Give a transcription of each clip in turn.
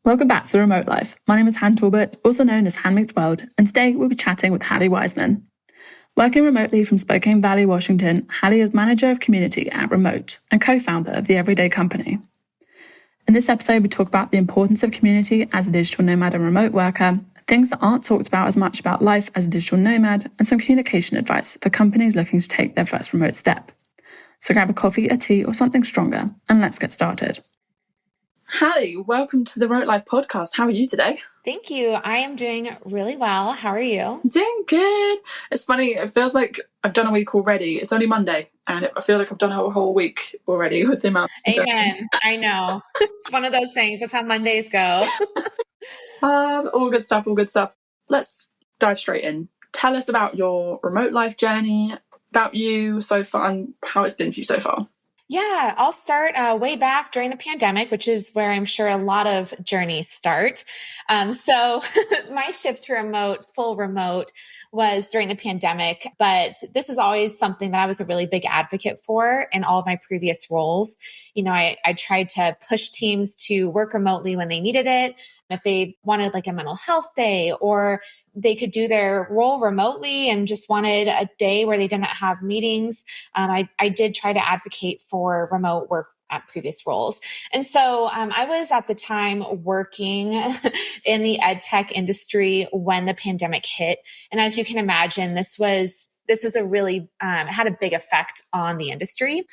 Welcome back to The Remote Life. My name is Han Talbot, also known as Han Meets World, and today we'll be chatting with Hallie Wiseman. Working remotely from Spokane Valley, Washington, Hallie is Manager of Community at Remot and co-founder of the Everyday Company. In this episode, we talk about the importance of community as a digital nomad and remote worker, things that aren't talked about as much about life as a digital nomad, and some communication advice for companies looking to take their first remote step. So grab a coffee, a tea, or something stronger, and let's get started. Hallie, welcome to the Remote Life podcast. How are you today? Thank you. I am doing really well. How are you? Doing good. It's funny. It feels like I've done a week already. It's only Monday, and I feel like I've done a whole week already with the amount. Amen. I know. It's one of those things. That's how Mondays go. All good stuff. All good stuff. Let's dive straight in. Tell us about your remote life journey, about you so far, and how it's been for you so far. Yeah, I'll start way back during the pandemic, which is where I'm sure a lot of journeys start. So my shift to full remote was during the pandemic, but this was always something that I was a really big advocate for in all of my previous roles. You know, I tried to push teams to work remotely when they needed it. If they wanted like a mental health day, or they could do their role remotely and just wanted a day where they didn't have meetings, I did try to advocate for remote work at previous roles. And so I was at the time working in the ed tech industry when the pandemic hit. And as you can imagine, this was a really, had a big effect on the industry.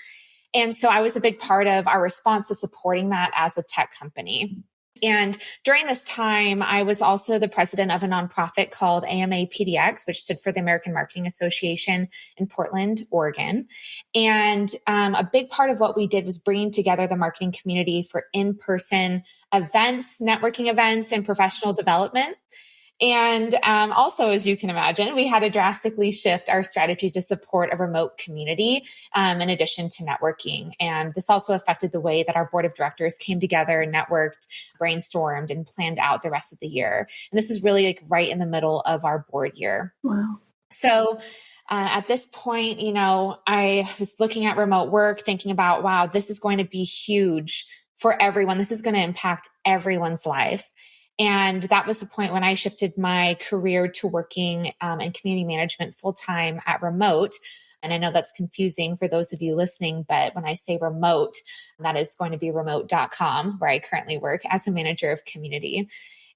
And so I was a big part of our response to supporting that as a tech company. And during this time, I was also the president of a nonprofit called AMA PDX, which stood for the American Marketing Association in Portland, Oregon. And a big part of what we did was bringing together the marketing community for in-person events, networking events, and professional development. And also, as you can imagine, we had to drastically shift our strategy to support a remote community in addition to networking. And this also affected the way that our board of directors came together, networked, brainstormed, and planned out the rest of the year. And this is really like right in the middle of our board year. Wow. So at this point, you know, I was looking at remote work, thinking about, wow, this is going to be huge for everyone. This is going to impact everyone's life. And that was the point when I shifted my career to working in community management full-time at Remot. And I know that's confusing for those of you listening, but when I say remote, that is going to be remot.com, where I currently work as a manager of community.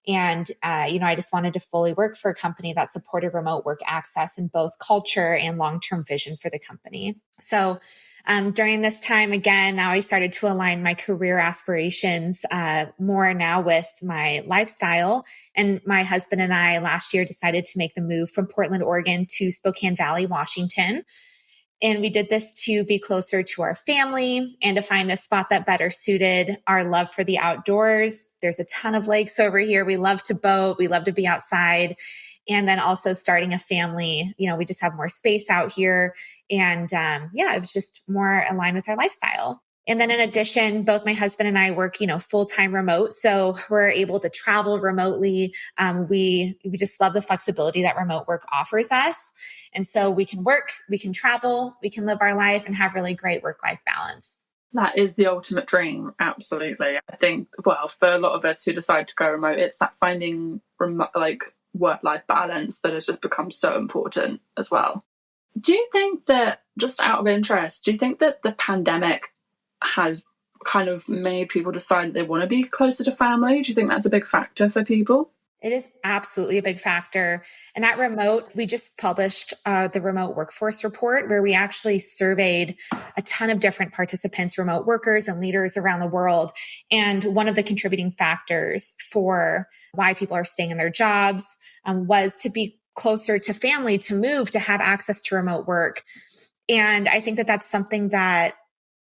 And, I just wanted to fully work for a company that supported remote work access in both culture and long-term vision for the company. So during this time, again, now I started to align my career aspirations more now with my lifestyle. And my husband and I last year decided to make the move from Portland, Oregon to Spokane Valley, Washington. And we did this to be closer to our family and to find a spot that better suited our love for the outdoors. There's a ton of lakes over here. We love to boat. We love to be outside. And then also starting a family, we just have more space out here. And it was just more aligned with our lifestyle. And then in addition, both my husband and I work, full-time remote. So we're able to travel remotely. We just love the flexibility that remote work offers us. And so we can work, we can travel, we can live our life and have really great work-life balance. That is the ultimate dream. Absolutely. I think, for a lot of us who decide to go remote, it's that finding work-life balance that has just become so important as well. Do you think that, just out of interest, do you think that the pandemic has kind of made people decide that they want to be closer to family? Do you think that's a big factor for people? It is absolutely a big factor. And at Remot, we just published the Remote Workforce Report, where we actually surveyed a ton of different participants, remote workers and leaders around the world. And one of the contributing factors for why people are staying in their jobs was to be closer to family, to move, to have access to remote work. And I think that that's something that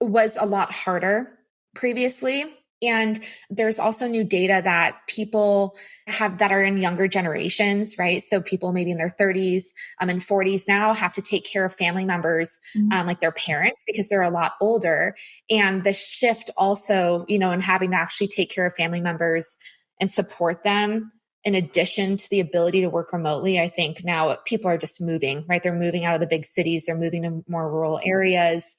was a lot harder previously. And there's also new data that people have that are in younger generations, right? So people maybe in their 30s and 40s now have to take care of family members, like their parents, because they're a lot older. And the shift also, in having to actually take care of family members and support them in addition to the ability to work remotely. I think now people are just moving, right? They're moving out of the big cities. They're moving to more rural areas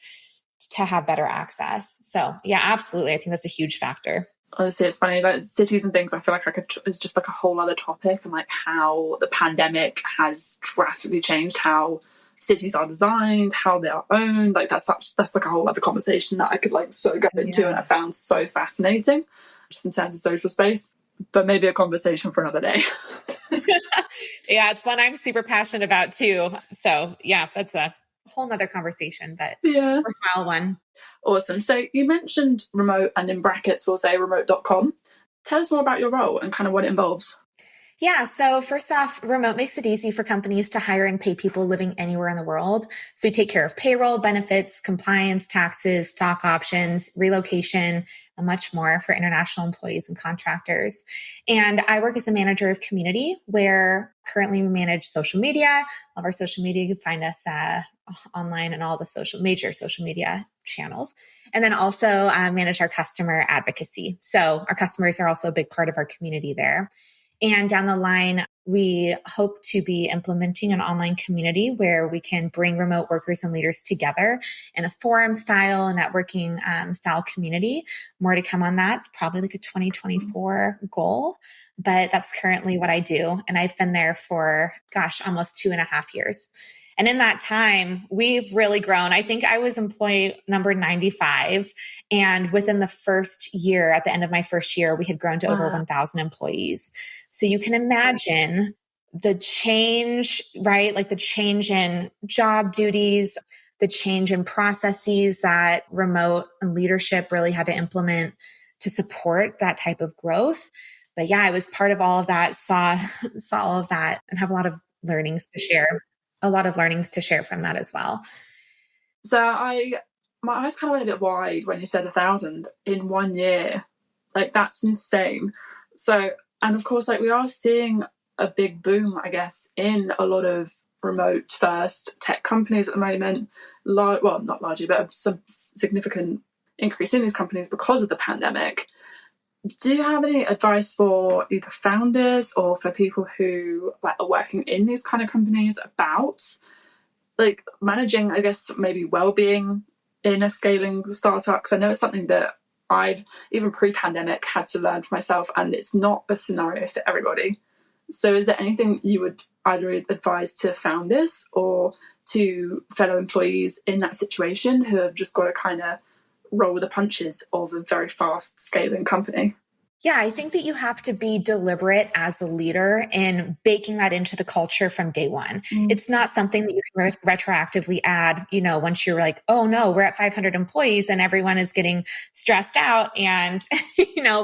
to have better access. So yeah, absolutely. I think that's a huge factor. Honestly, it's funny, like cities and things, I feel like it's just like a whole other topic, and like how the pandemic has drastically changed how cities are designed, how they are owned. Like that's like a whole other conversation that I could like so go into, and I found so fascinating just in terms of social space. But maybe a conversation for another day. Yeah, it's one I'm super passionate about too. So yeah, that's a whole nother conversation, but yeah, worthwhile one. Awesome. So you mentioned Remot, and in brackets we'll say remot.com. Tell us more about your role and kind of what it involves. Yeah. So first off, Remot makes it easy for companies to hire and pay people living anywhere in the world. So we take care of payroll, benefits, compliance, taxes, stock options, relocation, and much more for international employees and contractors. And I work as a manager of community, where currently we manage social media. All of our social media, you can find us online and all the major social media channels. And then also manage our customer advocacy. So our customers are also a big part of our community there. And down the line, we hope to be implementing an online community where we can bring remote workers and leaders together in a forum style and networking style community. More to come on that, probably like a 2024 goal. But that's currently what I do. And I've been there for, almost 2.5 years. And in that time, we've really grown. I think I was employee number 95. And within the first year, at the end of my first year, we had grown to over 1,000 employees. So you can imagine the change, right? Like the change in job duties, the change in processes that remote and leadership really had to implement to support that type of growth. But yeah, I was part of all of that, saw all of that, and have a lot of learnings to share from that as well. So my eyes kind of went a bit wide when you said 1,000 in 1 year. Like that's insane. So, and of course, like we are seeing a big boom, I guess, in a lot of remote first tech companies at the moment. Well, not largely, but some significant increase in these companies because of the pandemic. Do you have any advice for either founders or for people who like are working in these kind of companies about like managing, I guess, maybe well-being in a scaling startup? Because I know it's something that I've, even pre-pandemic, had to learn for myself, and it's not a scenario for everybody. So is there anything you would either advise to founders or to fellow employees in that situation who have just got to kind of roll the punches of a very fast scaling company? Yeah, I think that you have to be deliberate as a leader in baking that into the culture from day one. It's not something that you can retroactively add, once you're like, oh no, we're at 500 employees and everyone is getting stressed out and,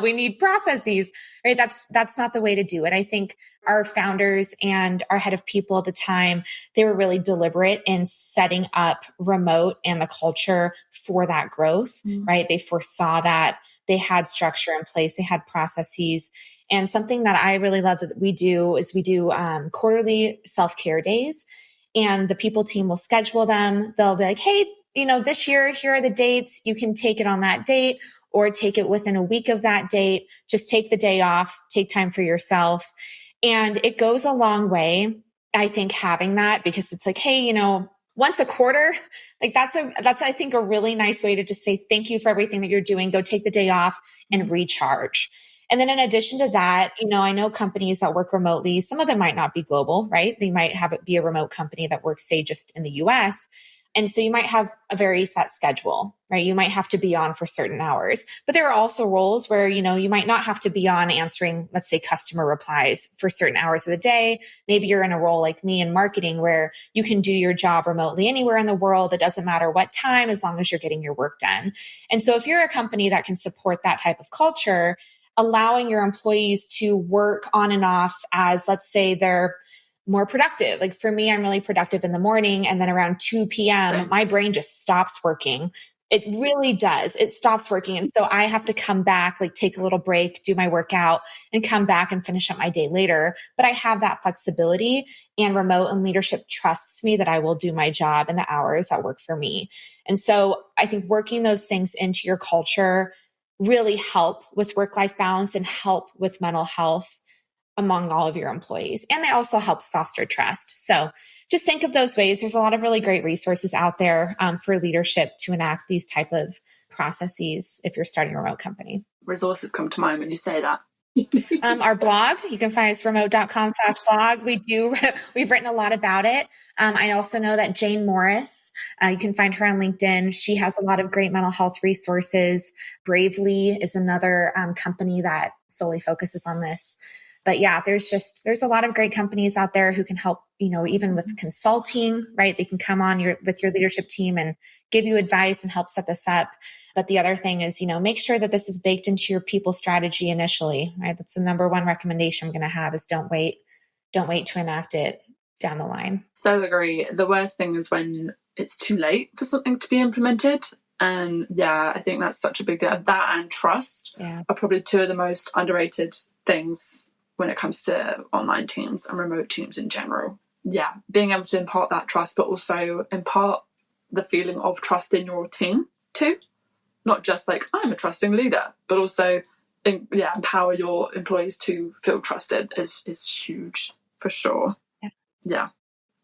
we need processes, right? That's not the way to do it. I think our founders and our head of people at the time, they were really deliberate in setting up remote and the culture for that growth, right? They foresaw that. They had structure in place. They had processes. And something that I really love that we do is we do quarterly self-care days, and the people team will schedule them. They'll be like, hey, this year, here are the dates. You can take it on that date or take it within a week of that date. Just take the day off, take time for yourself. And it goes a long way, I think, having that, because it's like, hey, once a quarter, like that's I think a really nice way to just say thank you for everything that you're doing. Go take the day off and recharge. And then in addition to that, I know companies that work remotely, some of them might not be global, right? They might have it be a remote company that works, say, just in the US. And so you might have a very set schedule, right? You might have to be on for certain hours, but there are also roles where, you might not have to be on answering, let's say, customer replies for certain hours of the day. Maybe you're in a role like me in marketing where you can do your job remotely anywhere in the world. It doesn't matter what time, as long as you're getting your work done. And so if you're a company that can support that type of culture, allowing your employees to work on and off as, let's say, they're more productive. Like for me, I'm really productive in the morning, and then around 2 p.m., my brain just stops working. It really does. It stops working. And so I have to come back, like take a little break, do my workout, and come back and finish up my day later. But I have that flexibility, and remote and leadership trusts me that I will do my job in the hours that work for me. And so I think working those things into your culture really help with work-life balance and help with mental health among all of your employees. And it also helps foster trust. So just think of those ways. There's a lot of really great resources out there for leadership to enact these type of processes if you're starting a remote company. Resources come to mind when you say that. Our blog, you can find us remot.com/blog. We've written a lot about it. I also know that Jane Morris, you can find her on LinkedIn. She has a lot of great mental health resources. Bravely is another company that solely focuses on this. But yeah, there's a lot of great companies out there who can help, even with consulting, right? They can come on with your leadership team and give you advice and help set this up. But the other thing is, make sure that this is baked into your people strategy initially, right? That's the number one recommendation I'm going to have is don't wait to enact it down the line. So agree. The worst thing is when it's too late for something to be implemented. And yeah, I think that's such a big deal. That and trust are probably two of the most underrated things when it comes to online teams and remote teams in general. Yeah, being able to impart that trust, but also impart the feeling of trust in your team too. Not just like, I'm a trusting leader, but also empower your employees to feel trusted is huge for sure. Yeah.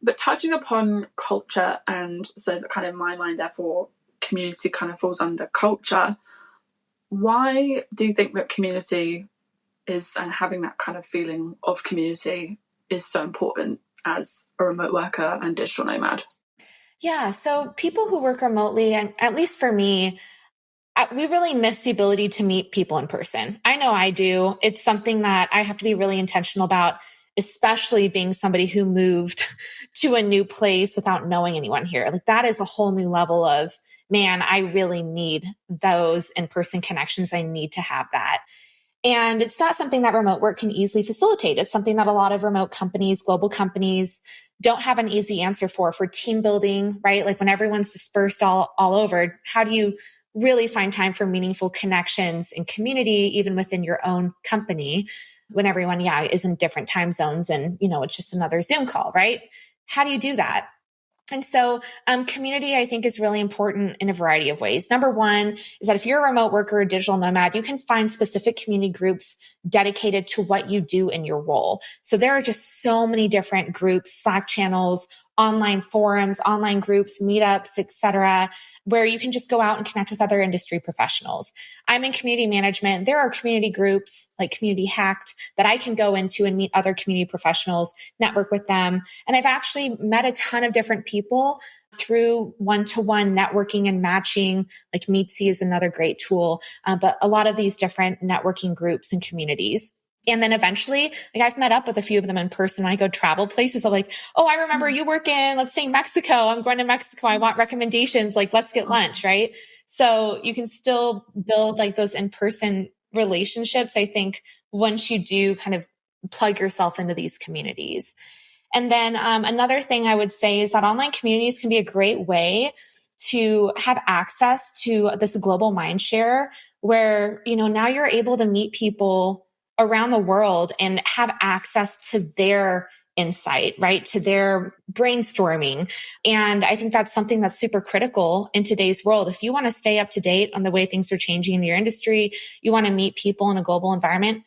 But touching upon culture, and so that kind of in my mind, therefore, community kind of falls under culture. Why do you think that community is, and having that kind of feeling of community is so important as a remote worker and digital nomad? Yeah. So people who work remotely, and at least for me, we really miss the ability to meet people in person. I know I do. It's something that I have to be really intentional about, especially being somebody who moved to a new place without knowing anyone here. Like that is a whole new level of, man, I really need those in-person connections. I need to have that. And it's not something that remote work can easily facilitate. It's something that a lot of remote companies, global companies, don't have an easy answer for team building, right? Like when everyone's dispersed all over, how do you really find time for meaningful connections and community, even within your own company, when everyone, is in different time zones and, it's just another Zoom call, right? How do you do that? And so community, I think, is really important in a variety of ways. Number one is that if you're a remote worker or digital nomad, you can find specific community groups dedicated to what you do in your role. So there are just so many different groups, Slack channels, online forums, online groups, meetups, etc., where you can just go out and connect with other industry professionals. I'm in community management. There are community groups like Community Hacked that I can go into and meet other community professionals, network with them. And I've actually met a ton of different people through one-to-one networking and matching. Like Meetsy is another great tool, but a lot of these different networking groups and communities. And then eventually, I've met up with a few of them in person when I go travel places. I'm like, oh, I remember you work in, let's say Mexico. I'm going to Mexico. I want recommendations. Like, let's get lunch, right? So you can still build those in-person relationships, I think, once you do kind of plug yourself into these communities. And then another thing I would say is that online communities can be a great way to have access to this global mindshare where, now you're able to meet people around the world and have access to their insight, right? To their brainstorming. And I think that's something that's super critical in today's world. If you want to stay up to date on the way things are changing in your industry, you want to meet people in a global environment,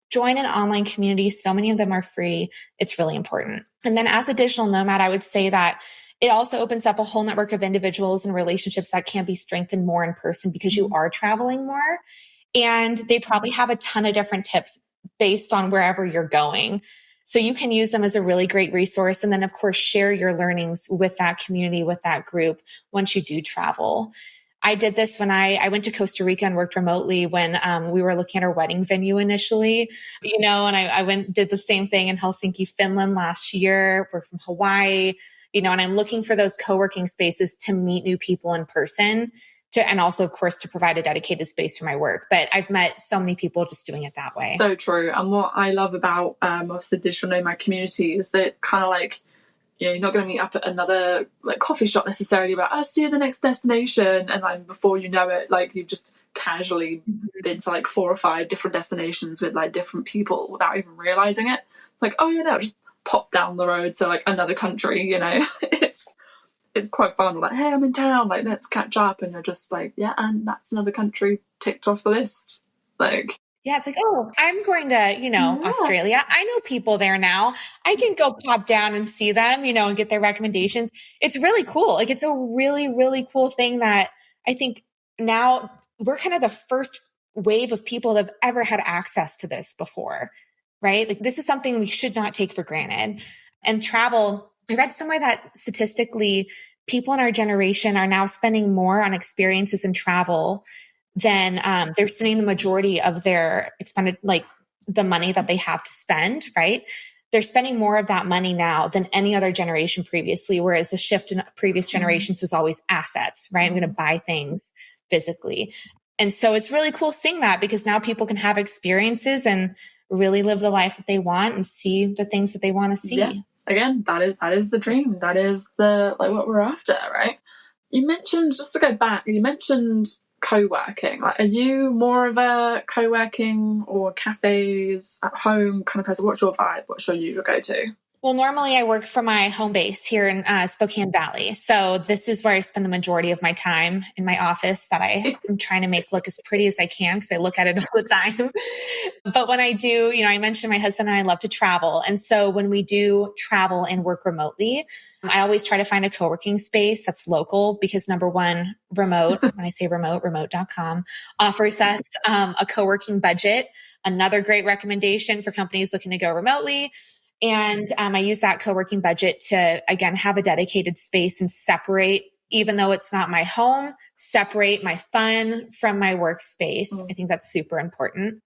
join an online community. So many of them are free. It's really important. And then as a digital nomad, I would say that it also opens up a whole network of individuals and relationships that can be strengthened more in person because you are traveling more. And they probably have a ton of different tips based on wherever you're going. So you can use them as a really great resource. And then, of course, share your learnings with that community, with that group once you do travel. I did this when I went to Costa Rica and worked remotely when we were looking at our wedding venue initially, and I did the same thing in Helsinki, Finland last year. We're from Hawaii, and I'm looking for those co-working spaces to meet new people in person. And also, of course, to provide a dedicated space for my work. But I've met so many people just doing it that way. So true. And what I love about the digital nomad community is that it's kind of like, you're not going to meet up at another coffee shop necessarily about, I'll see you at the next destination. And before you know it, you've just casually been to 4 or 5 different destinations with different people without even realizing it. Oh yeah, no, just pop down the road to another country, It's quite fun. Hey, I'm in town. Let's catch up. And you're just yeah, and that's another country ticked off the list. Yeah, it's oh, I'm going to, Australia. I know people there now. I can go pop down and see them, and get their recommendations. It's really cool. It's a really, really cool thing that I think now we're kind of the first wave of people that have ever had access to this before, right? Like this is something we should not take for granted. And travel, I read somewhere that statistically people in our generation are now spending more on experiences and travel than they're spending the majority of their expended, like the money that they have to spend, right? They're spending more of that money now than any other generation previously, whereas the shift in previous generations was always assets, right? I'm going to buy things physically. And so it's really cool seeing that because now people can have experiences and really live the life that they want and see the things that they want to see. Yeah. Again, that is the dream. That is the like what we're after, right? You mentioned, just to go back, you mentioned co-working. Like, are you more of a co-working or cafes at home kind of person? What's your vibe? What's your usual go-to? Well, normally I work from my home base here in Spokane Valley. So this is where I spend the majority of my time in my office that I'm trying to make look as pretty as I can because I look at it all the time. But when I do, I mentioned my husband and I love to travel. And so when we do travel and work remotely, I always try to find a co-working space that's local because number one, Remot, when I say remote, remot.com offers us a co-working budget. Another great recommendation for companies looking to go remotely. And I use that co-working budget to, again, have a dedicated space and separate, even though it's not my home, separate my fun from my workspace. I think that's super important.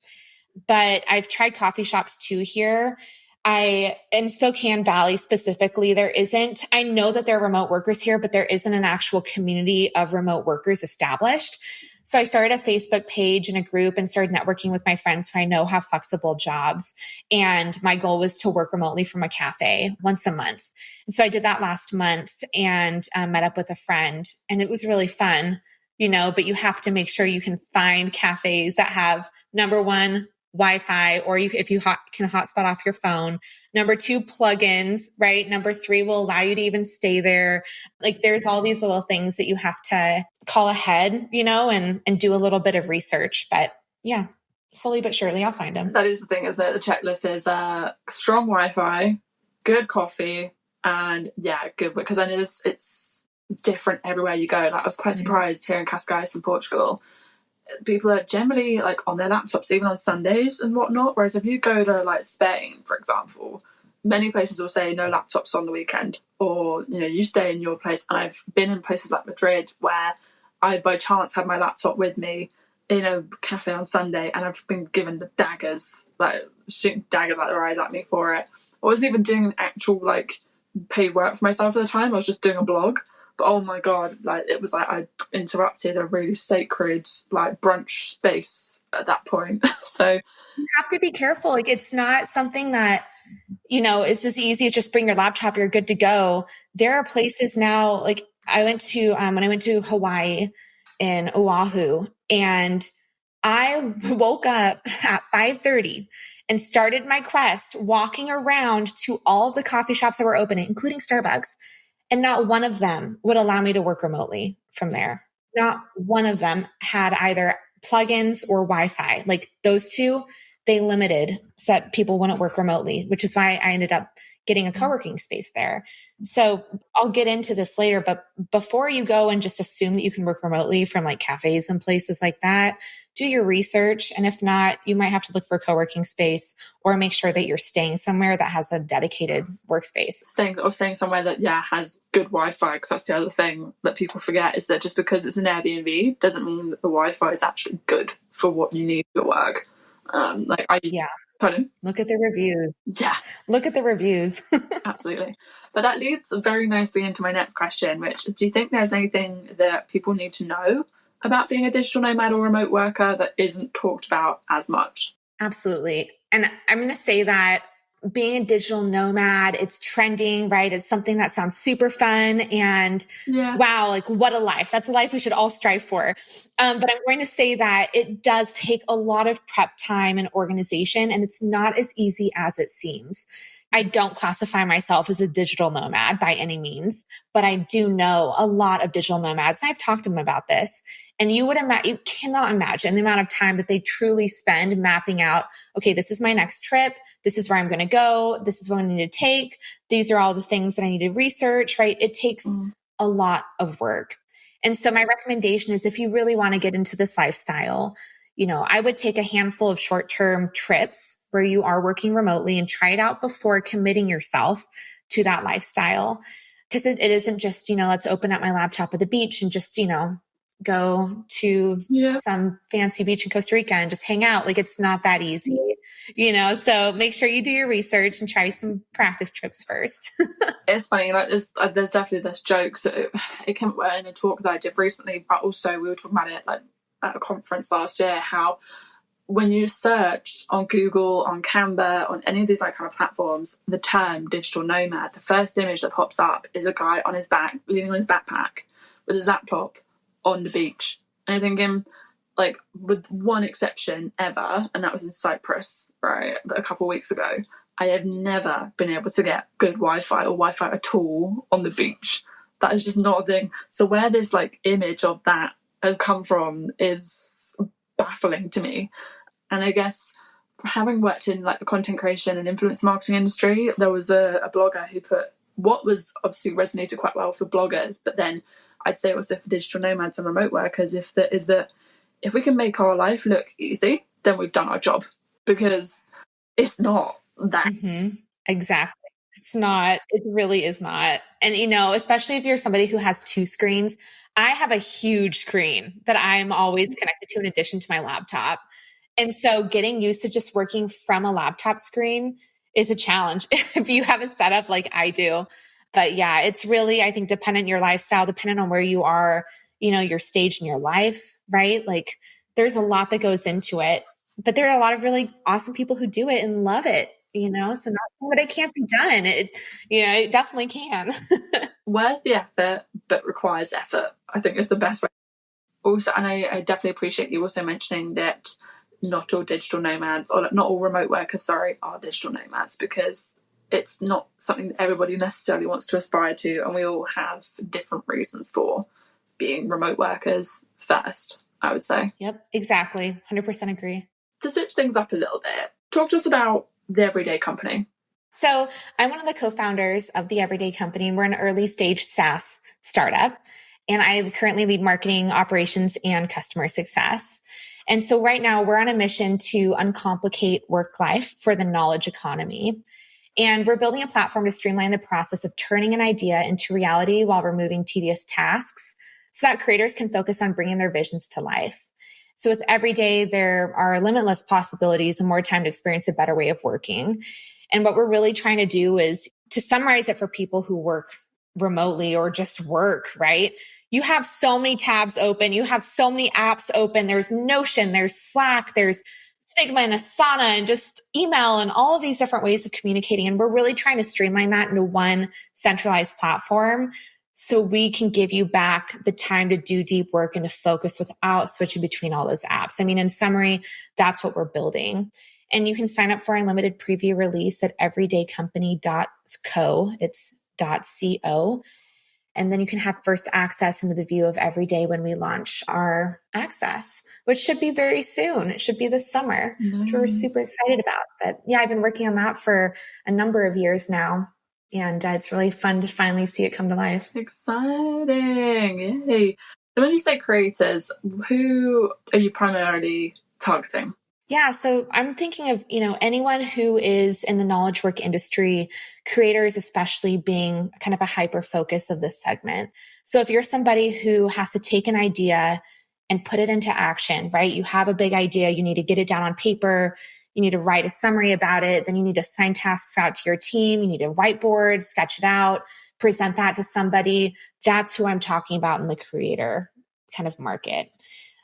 But I've tried coffee shops too here. In Spokane Valley specifically, I know that there are remote workers here, but there isn't an actual community of remote workers established. So I started a Facebook page and a group and started networking with my friends who I know have flexible jobs. And my goal was to work remotely from a cafe once a month. And so I did that last month and met up with a friend, and it was really fun, but you have to make sure you can find cafes that have, number one, Wi-Fi, or if you can hotspot off your phone. Number two, plugins, right? Number three will allow you to even stay there. Like there's all these little things that you have to call ahead, and do a little bit of research. But yeah, slowly but surely I'll find them. That is the thing, is that the checklist is strong Wi-Fi, good coffee, and good, because I know it's different everywhere you go. Like I was quite surprised here in Cascais in Portugal. People are generally like on their laptops even on Sundays and whatnot, whereas if you go to like Spain, for example, many places will say no laptops on the weekend, or you stay in your place. And I've been in places like Madrid where I by chance had my laptop with me in a cafe on Sunday, and I've been given the daggers, like shooting daggers out their eyes at me for it. I wasn't even doing actual like paid work for myself at the time. I was just doing a blog. But oh my God, like it was like I interrupted a really sacred like brunch space at that point. So you have to be careful. Like it's not something that, is as easy as just bring your laptop, you're good to go. There are places now, like I went to, when I went to Hawaii in Oahu, and I woke up at 5:30 and started my quest walking around to all of the coffee shops that were open, including Starbucks. And not one of them would allow me to work remotely from there. Not one of them had either plugins or Wi-Fi. Like those two, they limited so that people wouldn't work remotely, which is why I ended up getting a co-working space there. So I'll get into this later, but before you go and just assume that you can work remotely from like cafes and places like that, do your research. And if not, you might have to look for a co-working space or make sure that you're staying somewhere that has a dedicated workspace. Staying somewhere that, has good Wi-Fi, because that's the other thing that people forget, is that just because it's an Airbnb doesn't mean that the Wi-Fi is actually good for what you need to work. Pardon? Look at the reviews. Yeah. Look at the reviews. Absolutely. But that leads very nicely into my next question, which, do you think there's anything that people need to know about being a digital nomad or remote worker that isn't talked about as much? Absolutely. And I'm going to say that being a digital nomad, it's trending, right? It's something that sounds super fun and wow, like what a life. That's a life we should all strive for. But I'm going to say that it does take a lot of prep time and organization, and it's not as easy as it seems. I don't classify myself as a digital nomad by any means, but I do know a lot of digital nomads. And I've talked to them about this. And you cannot imagine the amount of time that they truly spend mapping out, okay, this is my next trip. This is where I'm going to go. This is what I need to take. These are all the things that I need to research, right? It takes a lot of work. And so my recommendation is if you really want to get into this lifestyle, I would take a handful of short-term trips where you are working remotely and try it out before committing yourself to that lifestyle. Because it isn't just, let's open up my laptop at the beach and just, go to some fancy beach in Costa Rica and just hang out. Like, it's not that easy, so make sure you do your research and try some practice trips first. It's funny, like there's definitely this joke. So it came up in a talk that I did recently, but also we were talking about it like at a conference last year, how when you search on Google, on Canva, on any of these like kind of platforms, the term digital nomad, the first image that pops up is a guy on his back, leaning on his backpack with his laptop on the beach. And I'm thinking, like, with one exception ever, and that was in Cyprus, right, a couple of weeks ago, I have never been able to get good Wi-Fi or Wi-Fi at all on the beach. That is just not a thing. So where this like image of that has come from is baffling to me. And I guess having worked in like the content creation and influence marketing industry, there was a blogger who put what was obviously resonated quite well for bloggers, but then I'd say also for digital nomads and remote workers, if we can make our life look easy, then we've done our job, because it's not that. Mm-hmm. Exactly. It's not. It really is not. And, especially if you're somebody who has two screens, I have a huge screen that I'm always connected to in addition to my laptop. And so getting used to just working from a laptop screen is a challenge if you have a setup like I do. But yeah, it's really, I think, dependent on your lifestyle, dependent on where you are, your stage in your life, right? Like there's a lot that goes into it, but there are a lot of really awesome people who do it and love it, so not that it can't be done. It definitely can. Worth the effort, but requires effort, I think is the best way. Also, and I definitely appreciate you also mentioning that not all digital nomads, or not all remote workers, are digital nomads, because it's not something that everybody necessarily wants to aspire to, and we all have different reasons for being remote workers first, I would say. Yep, exactly. 100% agree. To switch things up a little bit, talk to us about the Everyday Company. So I'm one of the co-founders of the Everyday Company, and we're an early stage SaaS startup. And I currently lead marketing, operations, and customer success. And so right now we're on a mission to uncomplicate work life for the knowledge economy. And we're building a platform to streamline the process of turning an idea into reality while removing tedious tasks so that creators can focus on bringing their visions to life. So with Everyday, there are limitless possibilities and more time to experience a better way of working. And what we're really trying to do is to summarize it for people who work remotely or just work, right? You have so many tabs open. You have so many apps open. There's Notion, there's Slack, there's Figma and Asana and just email and all of these different ways of communicating. And we're really trying to streamline that into one centralized platform so we can give you back the time to do deep work and to focus without switching between all those apps. I mean, in summary, that's what we're building. And you can sign up for our limited preview release at everydaycompany.co. It's .co. And then you can have first access into the view of Everyday when we launch our access, which should be very soon. It should be this summer, which we're super excited about. But yeah, I've been working on that for a number of years now. And it's really fun to finally see it come to life. Exciting. Yay. So when you say creators, who are you primarily targeting? Yeah, so I'm thinking of, anyone who is in the knowledge work industry, creators especially being kind of a hyper focus of this segment. So if you're somebody who has to take an idea and put it into action, right? You have a big idea, you need to get it down on paper, you need to write a summary about it, then you need to assign tasks out to your team, you need to whiteboard, sketch it out, present that to somebody. That's who I'm talking about in the creator kind of market.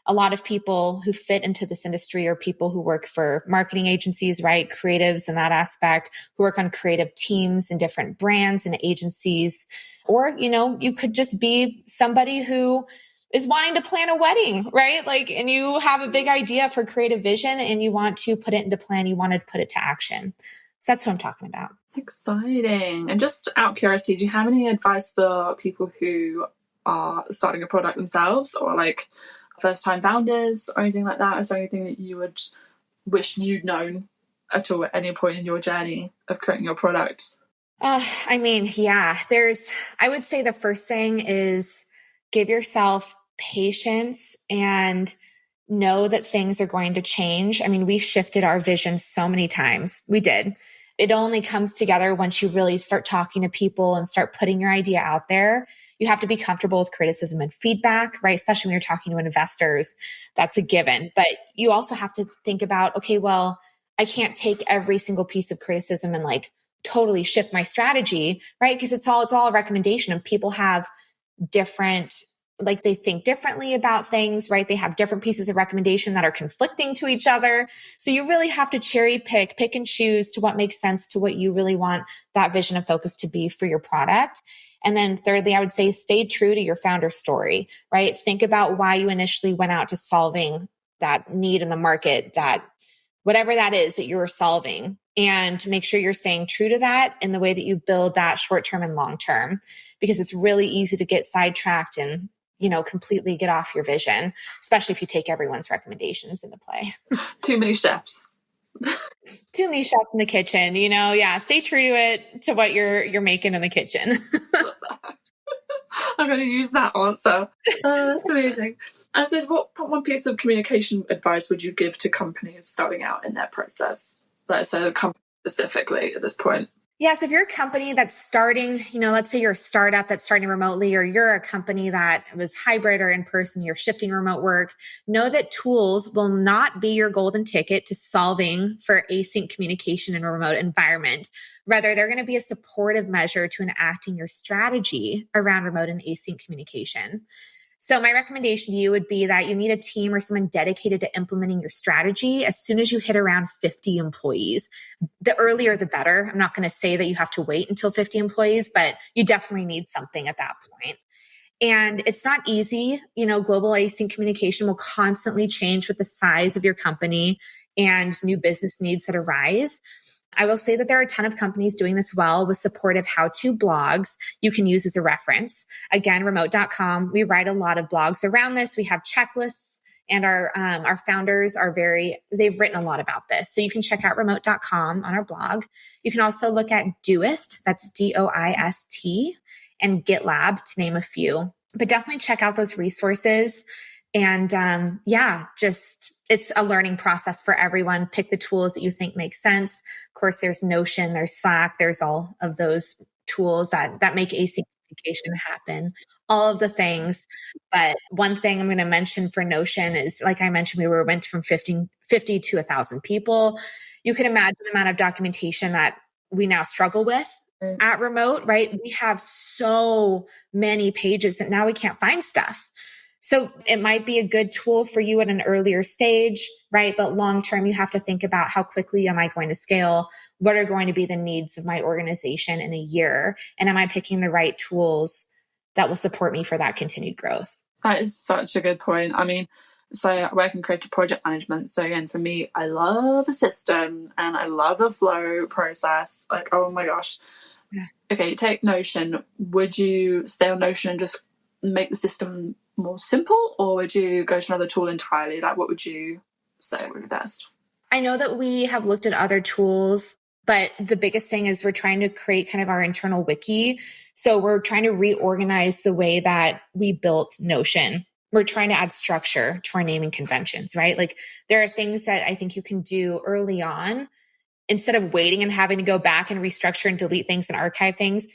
A lot of people who fit into this industry are people who work for marketing agencies, right? Creatives in that aspect, who work on creative teams in different brands and agencies. Or, you could just be somebody who is wanting to plan a wedding, right? And you have a big idea for creative vision and you want to put it into plan, you want to put it to action. So that's what I'm talking about. It's exciting. And just out of curiosity, do you have any advice for people who are starting a product themselves, or first-time founders or anything like that? Is there anything that you would wish you'd known at all at any point in your journey of creating your product? I would say the first thing is give yourself patience and know that things are going to change. I mean, we shifted our vision so many times. We did. It only comes together once you really start talking to people and start putting your idea out there. You have to be comfortable with criticism and feedback, right? Especially when you're talking to investors, that's a given. But you also have to think about, okay, well, I can't take every single piece of criticism and like totally shift my strategy, right? Because it's all a recommendation, and people have different, like they think differently about things, right? They have different pieces of recommendation that are conflicting to each other. So you really have to cherry pick and choose to what makes sense to what you really want that vision and focus to be for your product. And then thirdly, I would say stay true to your founder story, right? Think about why you initially went out to solving that need in the market, that whatever that is that you were solving, and make sure you're staying true to that in the way that you build that short-term and long-term, because it's really easy to get sidetracked and, completely get off your vision, especially if you take everyone's recommendations into play. Too many chefs. Too many chefs in the kitchen, stay true to it, to what you're making in the kitchen. I'm going to use that answer. That's amazing. I suppose, what one piece of communication advice would you give to companies starting out in their process? Let's say the company specifically at this point. Yes, if you're a company that's starting, let's say you're a startup that's starting remotely, or you're a company that was hybrid or in person, you're shifting remote work, know that tools will not be your golden ticket to solving for async communication in a remote environment. Rather, they're going to be a supportive measure to enacting your strategy around remote and async communication. So my recommendation to you would be that you need a team or someone dedicated to implementing your strategy as soon as you hit around 50 employees. The earlier, the better. I'm not going to say that you have to wait until 50 employees, but you definitely need something at that point. And it's not easy. Global async communication will constantly change with the size of your company and new business needs that arise. I will say that there are a ton of companies doing this well with supportive how-to blogs you can use as a reference. Again, remot.com. We write a lot of blogs around this. We have checklists, and our founders they've written a lot about this. So you can check out remot.com on our blog. You can also look at Doist, that's DOIST, and GitLab, to name a few. But definitely check out those resources. And it's a learning process for everyone. Pick the tools that you think make sense. Of course, there's Notion, there's Slack, there's all of those tools that make async communication happen, all of the things. But one thing I'm going to mention for Notion is, like I mentioned, we went from 50 to 1,000 people. You can imagine the amount of documentation that we now struggle with at Remot, right? We have so many pages that now we can't find stuff. So it might be a good tool for you at an earlier stage, right? But long-term, you have to think about how quickly am I going to scale? What are going to be the needs of my organization in a year? And am I picking the right tools that will support me for that continued growth? That is such a good point. I mean, so I work in creative project management. So again, for me, I love a system and I love a flow process. Like, oh my gosh. Yeah. Okay, take Notion. Would you stay on Notion and just make the system more simple, or would you go to another tool entirely? Like, what would you say would be best? I know that we have looked at other tools, but the biggest thing is we're trying to create kind of our internal wiki. So we're trying to reorganize the way that we built Notion. We're trying to add structure to our naming conventions, right? Like, there are things that I think you can do early on instead of waiting and having to go back and restructure and delete things and archive things.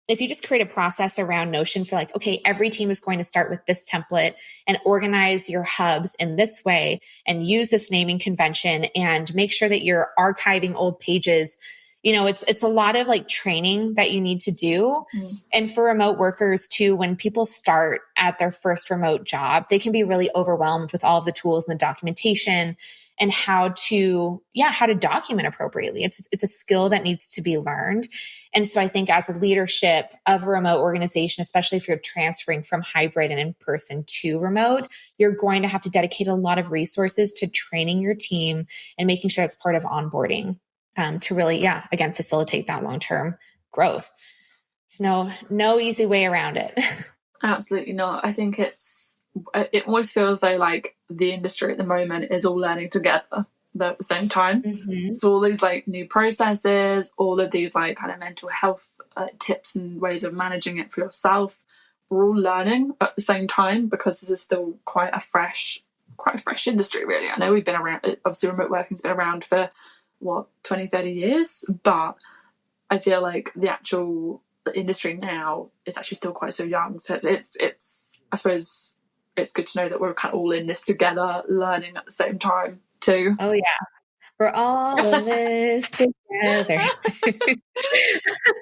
If you just create a process around Notion for like, okay, every team is going to start with this template and organize your hubs in this way and use this naming convention and make sure that you're archiving old pages. It's a lot of like training that you need to do. Mm-hmm. And for remote workers too, when people start at their first remote job, they can be really overwhelmed with all of the tools and the documentation and how to document appropriately. It's a skill that needs to be learned. And so I think as a leadership of a remote organization, especially if you're transferring from hybrid and in-person to remote, you're going to have to dedicate a lot of resources to training your team and making sure it's part of onboarding to really, again, facilitate that long-term growth. It's no easy way around it. Absolutely not. I think it almost feels like the industry at the moment is all learning together at the same time. Mm-hmm. So all these like new processes, all of these like kind of mental health tips and ways of managing it for yourself, we're all learning at the same time, because this is still quite a fresh industry, really. I know we've been around, obviously remote working's been around for 20-30 years, but I feel like the actual industry now is actually still quite so young. So it's I suppose it's good to know that we're kind of all in this together, learning at the same time too. Oh yeah, we're all in this together.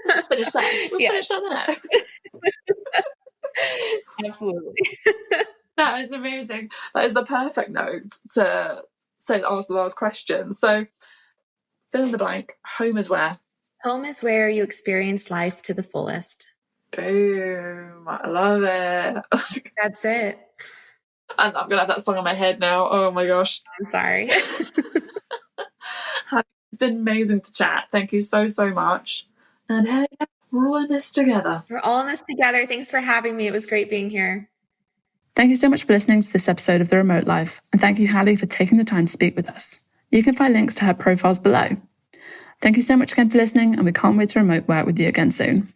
Just finish that. We'll finish on that. Absolutely. That is amazing. That is the perfect note to ask the last question. So, fill in the blank. Home is where? Home is where you experience life to the fullest. Boom. I love it. That's it. And I'm going to have that song in my head now. Oh my gosh. I'm sorry. It's been amazing to chat. Thank you so, so much. And hey, we're all in this together. We're all in this together. Thanks for having me. It was great being here. Thank you so much for listening to this episode of The Remote Life. And thank you, Hallie, for taking the time to speak with us. You can find links to her profiles below. Thank you so much again for listening, and we can't wait to remote work with you again soon.